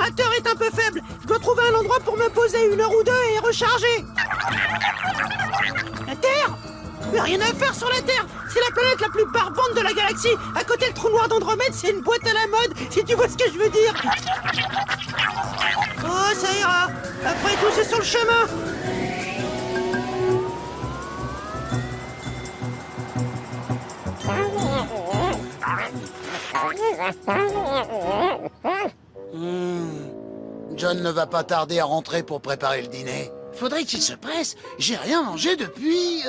générateur est un peu faible. Je dois trouver un endroit pour me poser 1 heure ou 2 et recharger. La Terre? Mais rien à faire sur la Terre. C'est la planète la plus barbante de la galaxie. À côté, le trou noir d'Andromède, c'est une boîte à la mode, si tu vois ce que je veux dire. Oh, ça ira. Après tout, c'est sur le chemin. John ne va pas tarder à rentrer pour préparer le dîner. Faudrait qu'il se presse. J'ai rien mangé depuis...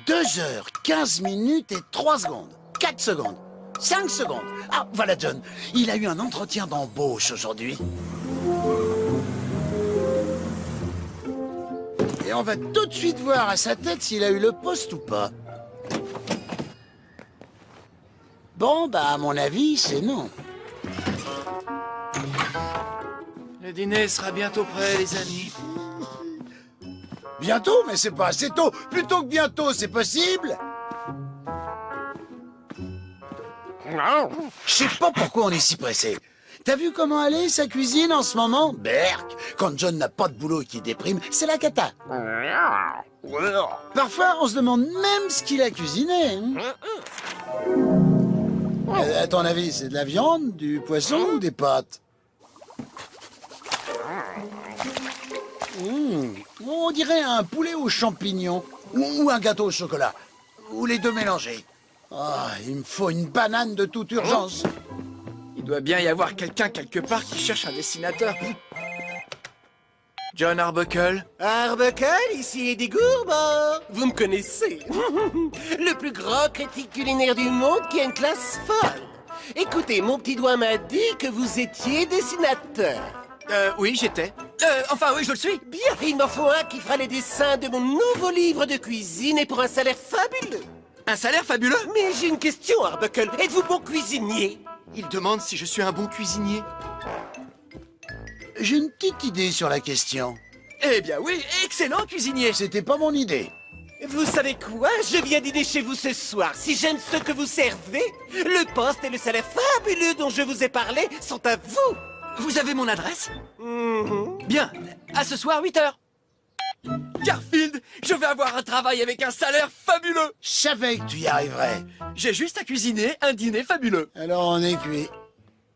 2h15 et 3 secondes. 4 secondes. 5 secondes. Ah, voilà John. Il a eu un entretien d'embauche aujourd'hui. Et on va tout de suite voir à sa tête s'il a eu le poste ou pas. Bon, bah, à mon avis, c'est non. Le dîner sera bientôt prêt, les amis. Bientôt, mais c'est pas assez tôt. Plutôt que bientôt, c'est possible? Je sais pas pourquoi on est si pressé. T'as vu comment elle est, sa cuisine, en ce moment? Berk, quand John n'a pas de boulot et qu'il déprime, c'est la cata. Parfois, on se demande même ce qu'il a cuisiné. À ton avis, c'est de la viande, du poisson ou des pâtes? On dirait un poulet aux champignons. Ou un gâteau au chocolat. Ou les deux mélangés. Ah, il me faut une banane de toute urgence. Il doit bien y avoir quelqu'un quelque part qui cherche un dessinateur. John Arbuckle. Arbuckle, ici Eddie Gourmand. Vous me connaissez. Le plus grand critique culinaire du monde qui a une classe folle. Écoutez, mon petit doigt m'a dit que vous étiez dessinateur. Oui, j'étais. Enfin, oui, je le suis. Bien, il m'en faut un qui fera les dessins de mon nouveau livre de cuisine et pour un salaire fabuleux. Un salaire fabuleux. Mais j'ai une question, Arbuckle. Êtes-vous bon cuisinier? Il demande si je suis un bon cuisinier. J'ai une petite idée sur la question. Eh bien oui, excellent cuisinier. C'était pas mon idée. Vous savez quoi? Je viens dîner chez vous ce soir. Si j'aime ce que vous servez, le poste et le salaire fabuleux dont je vous ai parlé sont à vous. Vous avez mon adresse? Bien, à ce soir, 8h. Garfield, je vais avoir un travail avec un salaire fabuleux. Je savais que tu y arriverais. J'ai juste à cuisiner un dîner fabuleux. Alors on est cuit.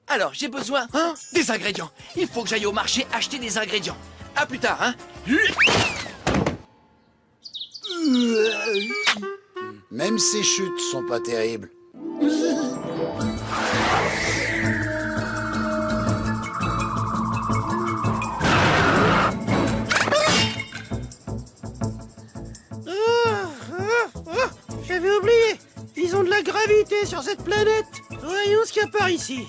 Alors, j'ai besoin des ingrédients. Il faut que j'aille au marché acheter des ingrédients. À plus tard, hein. Même ces chutes sont pas terribles. J'avais oublié. Ils ont de la gravité sur cette planète. Voyons ce qu'il y a par ici.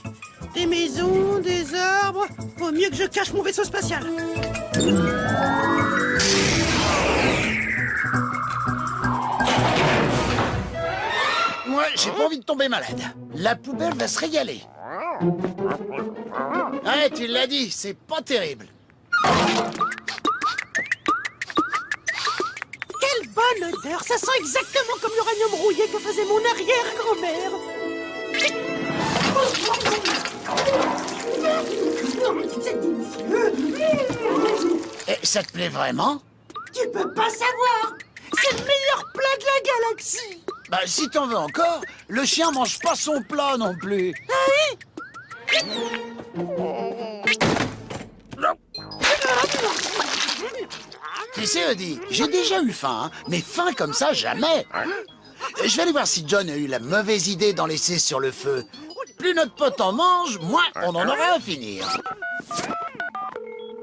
Des maisons, des arbres. Vaut mieux que je cache mon vaisseau spatial. Moi, j'ai pas envie de tomber malade. La poubelle va se régaler. Ouais, tu l'as dit, c'est pas terrible. Quelle bonne odeur. Ça sent exactement comme l'uranium rouillé que faisait mon arrière-grand-mère. C'est délicieux. Et ça te plaît vraiment? Tu peux pas savoir. C'est le meilleur plat de la galaxie. Bah, si t'en veux encore, le chien mange pas son plat non plus. Ah oui. Tu sais, Eddie, j'ai déjà eu faim, hein, mais faim comme ça, jamais. Je vais aller voir si John a eu la mauvaise idée d'en laisser sur le feu. Plus notre pote en mange, moins on en aura à finir.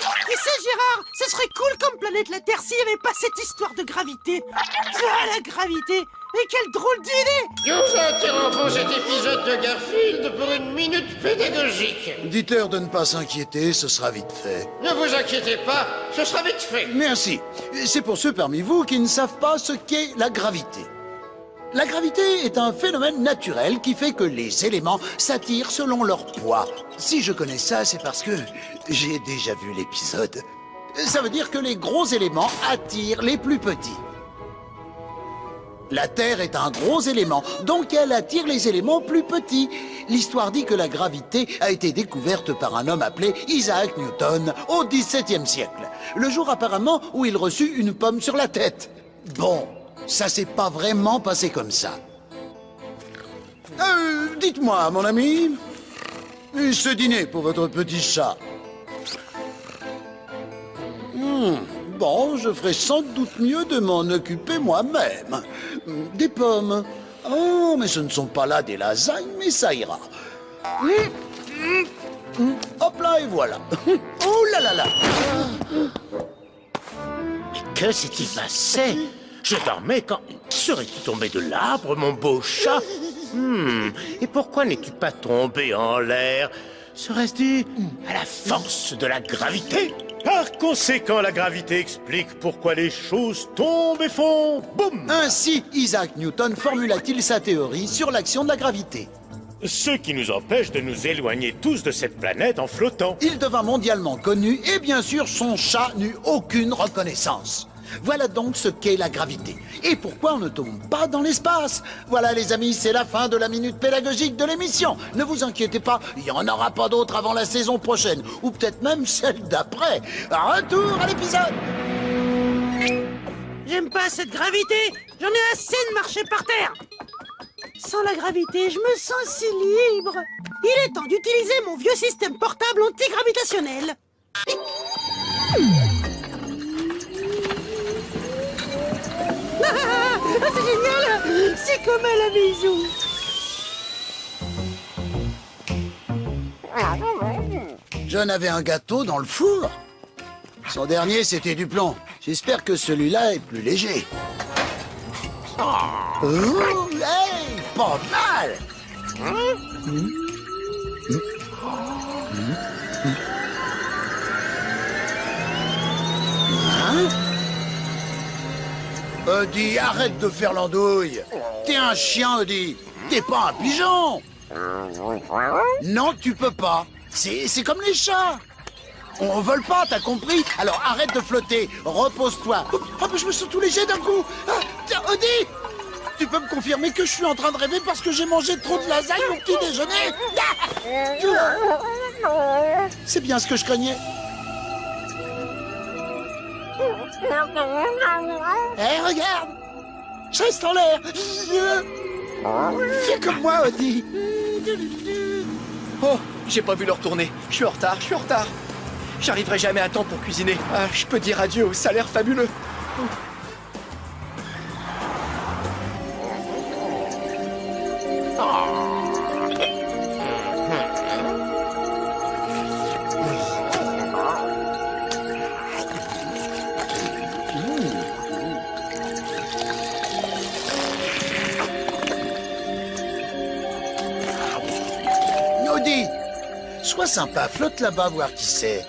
Tu sais, Gérard, ce serait cool comme planète la Terre s'il n'y avait pas cette histoire de gravité. Ah, la gravité. Mais quelle drôle d'idée. Nous interrompons cet épisode de Garfield pour une minute pédagogique. Dites-leur de ne pas s'inquiéter, ce sera vite fait. Ne vous inquiétez pas, ce sera vite fait. Merci. C'est pour ceux parmi vous qui ne savent pas ce qu'est la gravité. La gravité est un phénomène naturel qui fait que les éléments s'attirent selon leur poids. Si je connais ça, c'est parce que j'ai déjà vu l'épisode. Ça veut dire que les gros éléments attirent les plus petits. La Terre est un gros élément, donc elle attire les éléments plus petits. L'histoire dit que la gravité a été découverte par un homme appelé Isaac Newton au XVIIe siècle, le jour apparemment où il reçut une pomme sur la tête. Bon, ça s'est pas vraiment passé comme ça. Dites-moi, mon ami, ce dîner pour votre petit chat. Bon, je ferai sans doute mieux de m'en occuper moi-même. Des pommes. Oh, mais ce ne sont pas là des lasagnes, mais ça ira. Hop là, et voilà. Oh là là là. Mais que s'est-il passé? Je dormais quand... Serais-tu tombé de l'arbre, mon beau chat? Et pourquoi n'es-tu pas tombé en l'air? Serait-ce dû à la force de la gravité? Par conséquent, la gravité explique pourquoi les choses tombent et font boum. Ainsi, Isaac Newton formula-t-il sa théorie sur l'action de la gravité. Ce qui nous empêche de nous éloigner tous de cette planète en flottant. Il devint mondialement connu et bien sûr son chat n'eut aucune reconnaissance. Voilà donc ce qu'est la gravité. Et pourquoi on ne tombe pas dans l'espace. Voilà les amis, c'est la fin de la minute pédagogique de l'émission. Ne vous inquiétez pas, il n'y en aura pas d'autres avant la saison prochaine. Ou peut-être même celle d'après. Retour à l'épisode. J'aime pas cette gravité. J'en ai assez de marcher par terre. Sans la gravité, je me sens si libre. Il est temps d'utiliser mon vieux système portable antigravitationnel. C'est génial. C'est comme à la maison. John avait un gâteau dans le four. Son dernier, c'était du plomb. J'espère que celui-là est plus léger. Oh, hey, pas mal. Eddie, arrête de faire l'andouille. T'es un chien, Eddie. T'es pas un pigeon. Non, tu peux pas. C'est comme les chats. On vole pas, t'as compris? Alors arrête de flotter. Repose-toi. Oh, mais je me sens tout léger d'un coup. Tiens, Eddie, tu peux me confirmer que je suis en train de rêver parce que j'ai mangé trop de lasagne au petit déjeuner? C'est bien ce que je craignais. Hé, regarde! Je reste en l'air! Fais comme moi, Eddie! Oh, j'ai pas vu leur tourner. Je suis en retard. J'arriverai jamais à temps pour cuisiner. Ah, je peux dire adieu au salaire fabuleux. Eddie, sois sympa, flotte là-bas, voir qui c'est.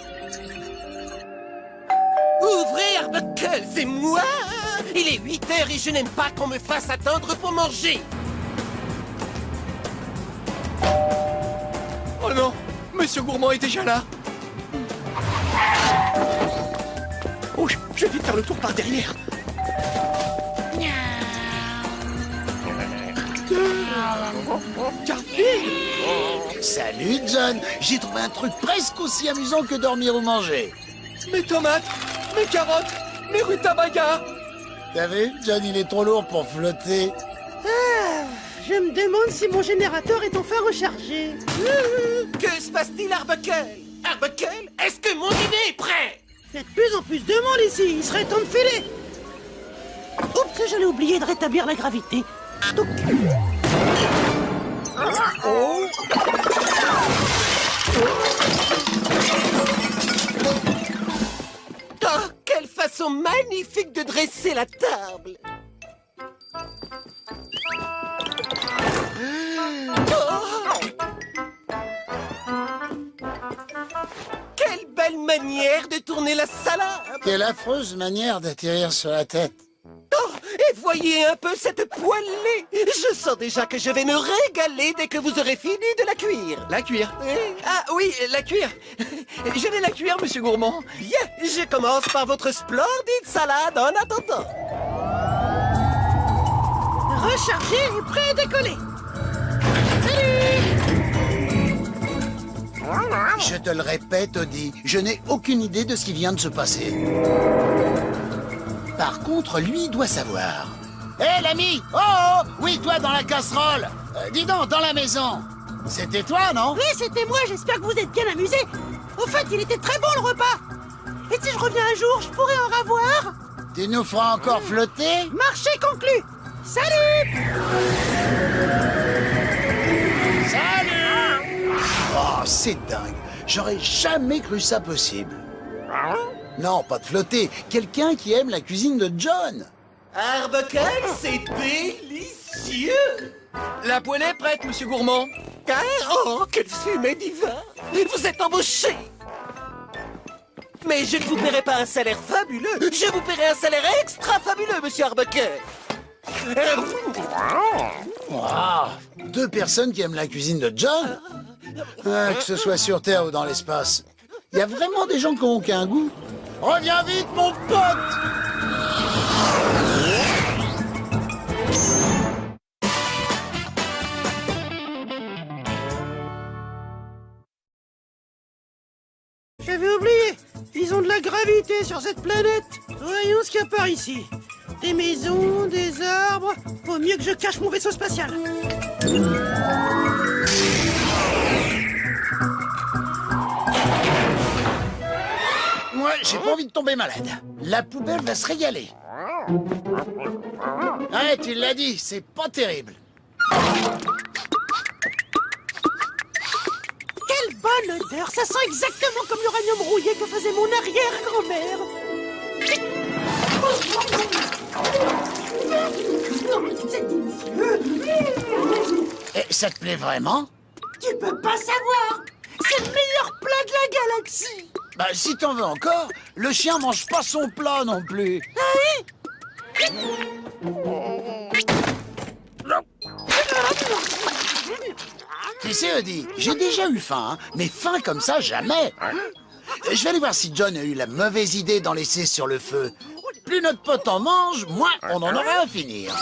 Ouvrez, Arbuckle, c'est moi! Il est 8h et je n'aime pas qu'on me fasse attendre pour manger! Oh non, Monsieur Gourmand est déjà là. Oh, je vais vite faire le tour par derrière. Garfield! Salut, John! J'ai trouvé un truc presque aussi amusant que dormir ou manger. Mes tomates, mes carottes, mes rutabagas. T'as vu? John, il est trop lourd pour flotter. Je me demande si mon générateur est enfin rechargé. Que se passe-t-il, Arbuckle? Arbuckle, est-ce que mon dîner est prêt? Il y a de plus en plus de monde ici. Il serait temps de filer. Oups, j'allais oublier de rétablir la gravité. Donc... Oh, quelle façon magnifique de dresser la table! Quelle belle manière de tourner la salade! Quelle affreuse manière d'atterrir sur la tête. Oh, et voyez un peu cette poêlée! Je sens déjà que je vais me régaler dès que vous aurez fini de la cuire. La cuire. Oui. Ah oui, la cuire. Je vais la cuire, Monsieur Gourmand. Bien, je commence par votre splendide salade en attendant. chargé et prêt à décoller. Salut! Je te le répète, Odie, je n'ai aucune idée de ce qui vient de se passer. Par contre, lui doit savoir. Hé, l'ami! Oh, oh! Oui, toi, dans la casserole! Dis donc, dans la maison! C'était toi, non? Oui, c'était moi, j'espère que vous êtes bien amusés. Au fait, il était très bon le repas. Et si je reviens un jour, je pourrais en ravoir? Tu nous feras encore flotter? Marché conclu. Salut! Salut! Oh, c'est dingue! J'aurais jamais cru ça possible. Non, pas de flotter. Quelqu'un qui aime la cuisine de John. Arbuckle, c'est délicieux! La poêle est prête, monsieur Gourmand. Oh, quelle fumée divin! Vous êtes embauché! Mais je ne vous paierai pas un salaire fabuleux! Je vous paierai un salaire extra fabuleux, monsieur Arbuckle! Deux personnes qui aiment la cuisine de John? Ah, que ce soit sur Terre ou dans l'espace. Il y a vraiment des gens qui n'ont aucun goût. Reviens vite, mon pote! J'avais oublié. Ils ont de la gravité sur cette planète. Voyons ce qu'il y a par ici. Des maisons, des arbres. Vaut mieux que je cache mon vaisseau spatial. Moi, j'ai pas envie de tomber malade. La poubelle va se régaler. Ouais, tu l'as dit, c'est pas terrible. Quelle bonne odeur. Ça sent exactement comme l'uranium rouillé que faisait mon arrière-grand-mère. C'est délicieux. Et ça te plaît vraiment? Tu peux pas savoir. C'est le meilleur plat de la galaxie. Bah, si t'en veux encore, le chien mange pas son plat non plus. Ah oui? Tu sais, Odie, j'ai déjà eu faim, hein, mais faim comme ça, jamais. Je vais aller voir si John a eu la mauvaise idée d'en laisser sur le feu. Plus notre pote en mange, moins on en aura à finir.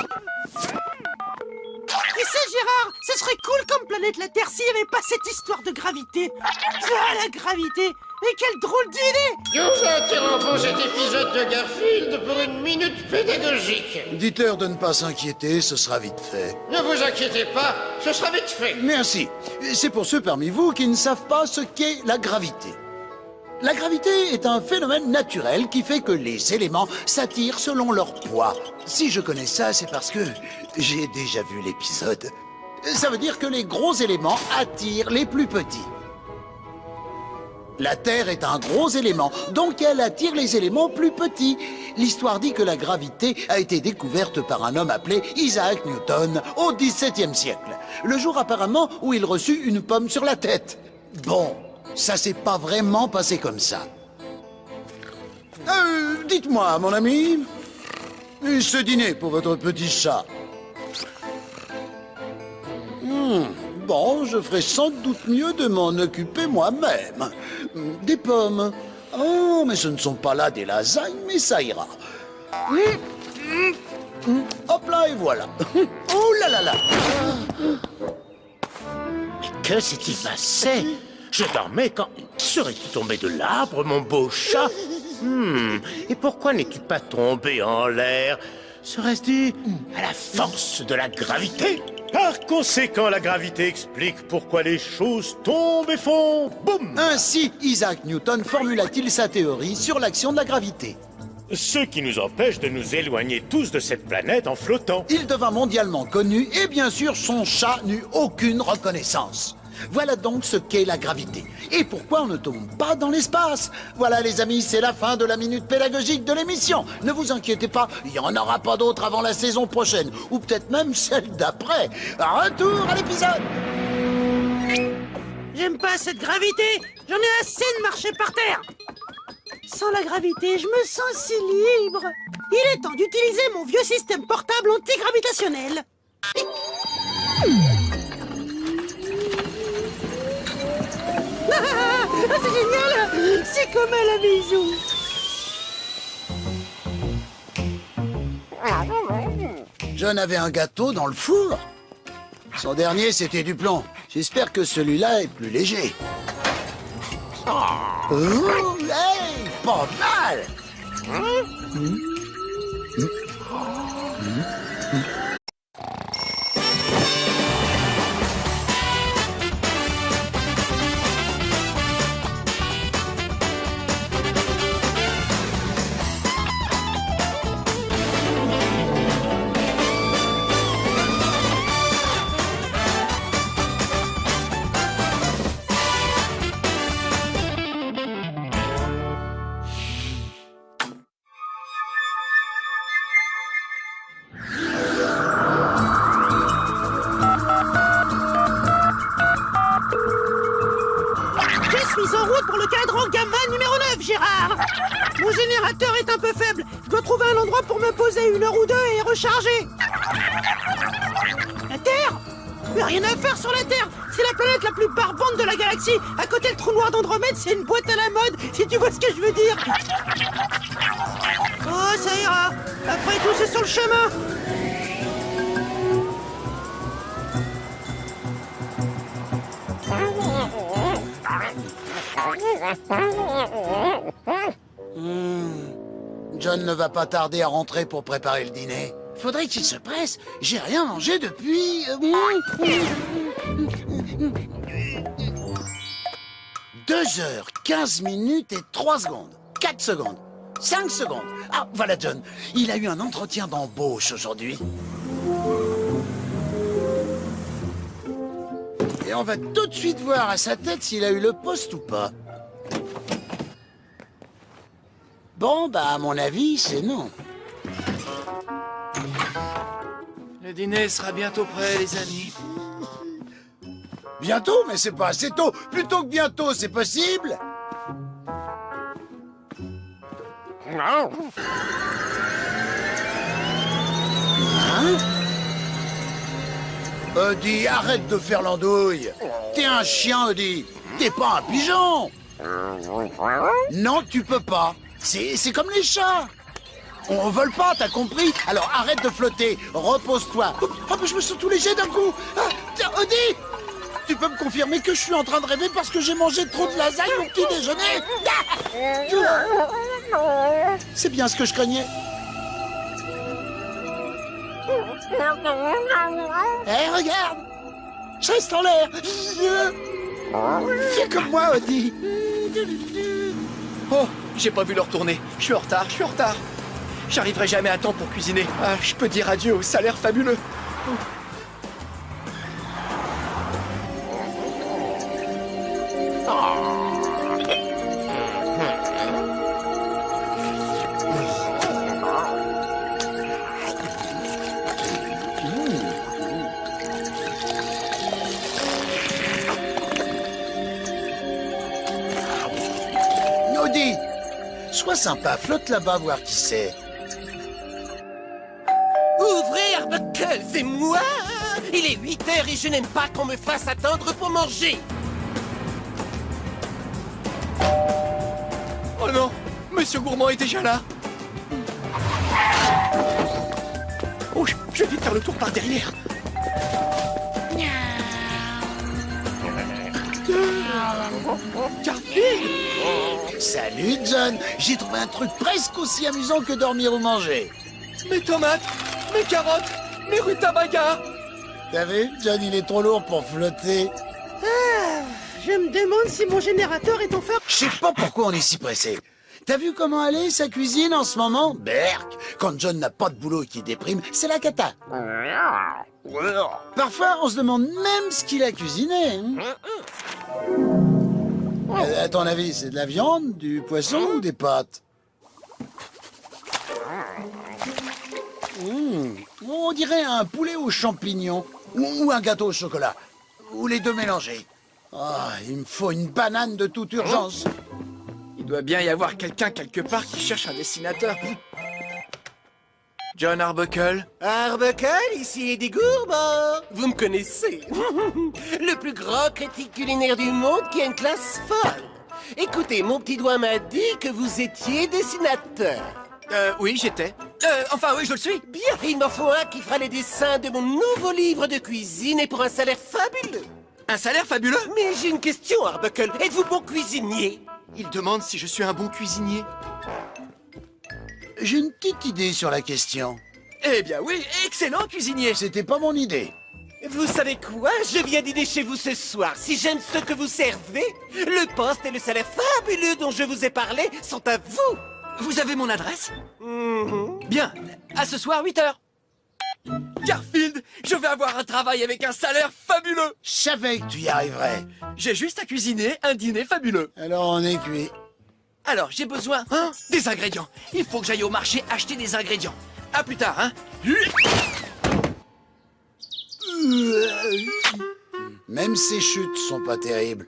Tu sais, Gérard, ce serait cool comme planète la Terre s'il n'y avait pas cette histoire de gravité. Ah, la gravité! Mais quelle drôle d'idée! Nous interrompons cet épisode de Garfield pour une minute pédagogique. Dites-leur de ne pas s'inquiéter, ce sera vite fait. Ne vous inquiétez pas, ce sera vite fait. Merci. C'est pour ceux parmi vous qui ne savent pas ce qu'est la gravité. La gravité est un phénomène naturel qui fait que les éléments s'attirent selon leur poids. Si je connais ça, c'est parce que j'ai déjà vu l'épisode. Ça veut dire que les gros éléments attirent les plus petits. La Terre est un gros élément, donc elle attire les éléments plus petits. L'histoire dit que la gravité a été découverte par un homme appelé Isaac Newton au XVIIe siècle, le jour apparemment où il reçut une pomme sur la tête. Bon, ça s'est pas vraiment passé comme ça. Dites-moi, mon ami, ce dîner pour votre petit chat. Bon, je ferai sans doute mieux de m'en occuper moi-même. Des pommes. Oh, mais ce ne sont pas là des lasagnes, mais ça ira. Hop là, et voilà. Oh là là là. Mais que s'est-il passé? Je dormais quand... Serais-tu tombé de l'arbre, mon beau chat? Et pourquoi n'es-tu pas tombé en l'air? Serait-ce dû à la force de la gravité? Par conséquent, la gravité explique pourquoi les choses tombent et font boum. Ainsi, Isaac Newton formula-t-il sa théorie sur l'action de la gravité. Ce qui nous empêche de nous éloigner tous de cette planète en flottant. Il devint mondialement connu et bien sûr son chat n'eut aucune reconnaissance. Voilà donc ce qu'est la gravité. Et pourquoi on ne tombe pas dans l'espace? Voilà les amis, c'est la fin de la minute pédagogique de l'émission. Ne vous inquiétez pas, il n'y en aura pas d'autres avant la saison prochaine. Ou peut-être même celle d'après. Retour à l'épisode. J'aime pas cette gravité. J'en ai assez de marcher par terre. Sans la gravité, je me sens si libre. Il est temps d'utiliser mon vieux système portable antigravitationnel. C'est génial! C'est comme à la maison. John avait un gâteau dans le four. Son dernier, c'était du plomb. J'espère que celui-là est plus léger. Oh, hey, pas mal. Je suis en route pour le cadran gamma numéro 9, Gérard. Mon générateur est un peu faible. Je dois trouver un endroit pour me poser 1 heure ou 2 et recharger. La Terre? Mais rien à faire sur la Terre. C'est la planète la plus barbante de la galaxie. À côté, le trou noir d'Andromède, c'est une boîte à la mode, si tu vois ce que je veux dire. Oh, ça ira. Après tout, c'est sur le chemin. John ne va pas tarder à rentrer pour préparer le dîner. Faudrait qu'il se presse. J'ai rien mangé depuis... 2h15 et 3 secondes. 4 secondes. 5 secondes. Ah, voilà John. Il a eu un entretien d'embauche aujourd'hui. Et on va tout de suite voir à sa tête s'il a eu le poste ou pas. Bon, bah, à mon avis, c'est non. Le dîner sera bientôt prêt, les amis. Bientôt, mais c'est pas assez tôt. Plutôt que bientôt, c'est possible? Odie, arrête de faire l'andouille. T'es un chien, Odie. T'es pas un pigeon. Non, tu peux pas. C'est comme les chats. On vole pas, t'as compris? Alors arrête de flotter. Repose-toi. Oh, mais je me sens tout léger d'un coup. Ah, tiens, Odie, tu peux me confirmer que je suis en train de rêver parce que j'ai mangé trop de lasagne au petit déjeuner? C'est bien ce que je craignais. Hé, regarde! Je reste en l'air! Fais comme moi, Odie! Oh, j'ai pas vu leur tourner. Je suis en retard, je suis en retard. J'arriverai jamais à temps pour cuisiner. Ah, je peux dire adieu au salaire fabuleux. Odie, sois sympa, flotte là-bas, voir qui c'est. Ouvrez, Arbuckle, c'est moi! Il est 8h et je n'aime pas qu'on me fasse attendre pour manger! Oh non, Monsieur Gourmand est déjà là. Oh, je vais vite faire le tour par derrière. Garfield! Salut, John. J'ai trouvé un truc presque aussi amusant que dormir ou manger. Mes tomates, mes carottes, mes rutabagas. T'as vu, John, il est trop lourd pour flotter. Je me demande si mon générateur est enfin... Je sais pas pourquoi on est si pressé. T'as vu comment elle est, sa cuisine, en ce moment? Berk! Quand John n'a pas de boulot et qu'il déprime, c'est la cata. Parfois, on se demande même ce qu'il a cuisiné. À ton avis, c'est de la viande, du poisson ou des pâtes? On dirait un poulet aux champignons. Ou un gâteau au chocolat. Ou les deux mélangés. Ah, il me faut une banane de toute urgence. Il doit bien y avoir quelqu'un quelque part qui cherche un dessinateur. John Arbuckle. Arbuckle, ici Eddie Gourmand. Vous me connaissez. Le plus grand critique culinaire du monde qui a une classe folle. Écoutez, mon petit doigt m'a dit que vous étiez dessinateur. Oui, j'étais. Enfin, oui, je le suis. Bien, il m'en faut un qui fera les dessins de mon nouveau livre de cuisine et pour un salaire fabuleux. Un salaire fabuleux. Mais j'ai une question, Arbuckle. Êtes-vous bon cuisinier? Il demande si je suis un bon cuisinier. J'ai une petite idée sur la question. Eh bien oui, excellent cuisinier. C'était pas mon idée. Vous savez quoi? Je viens dîner chez vous ce soir. Si j'aime ce que vous servez, le poste et le salaire fabuleux dont je vous ai parlé sont à vous. Vous avez mon adresse? Bien, à ce soir, 8h. Garfield, je vais avoir un travail avec un salaire fabuleux. Je savais que tu y arriverais. J'ai juste à cuisiner un dîner fabuleux. Alors on est cuit. Alors, j'ai besoin des ingrédients. Il faut que j'aille au marché acheter des ingrédients. À plus tard, hein. Même ces chutes sont pas terribles.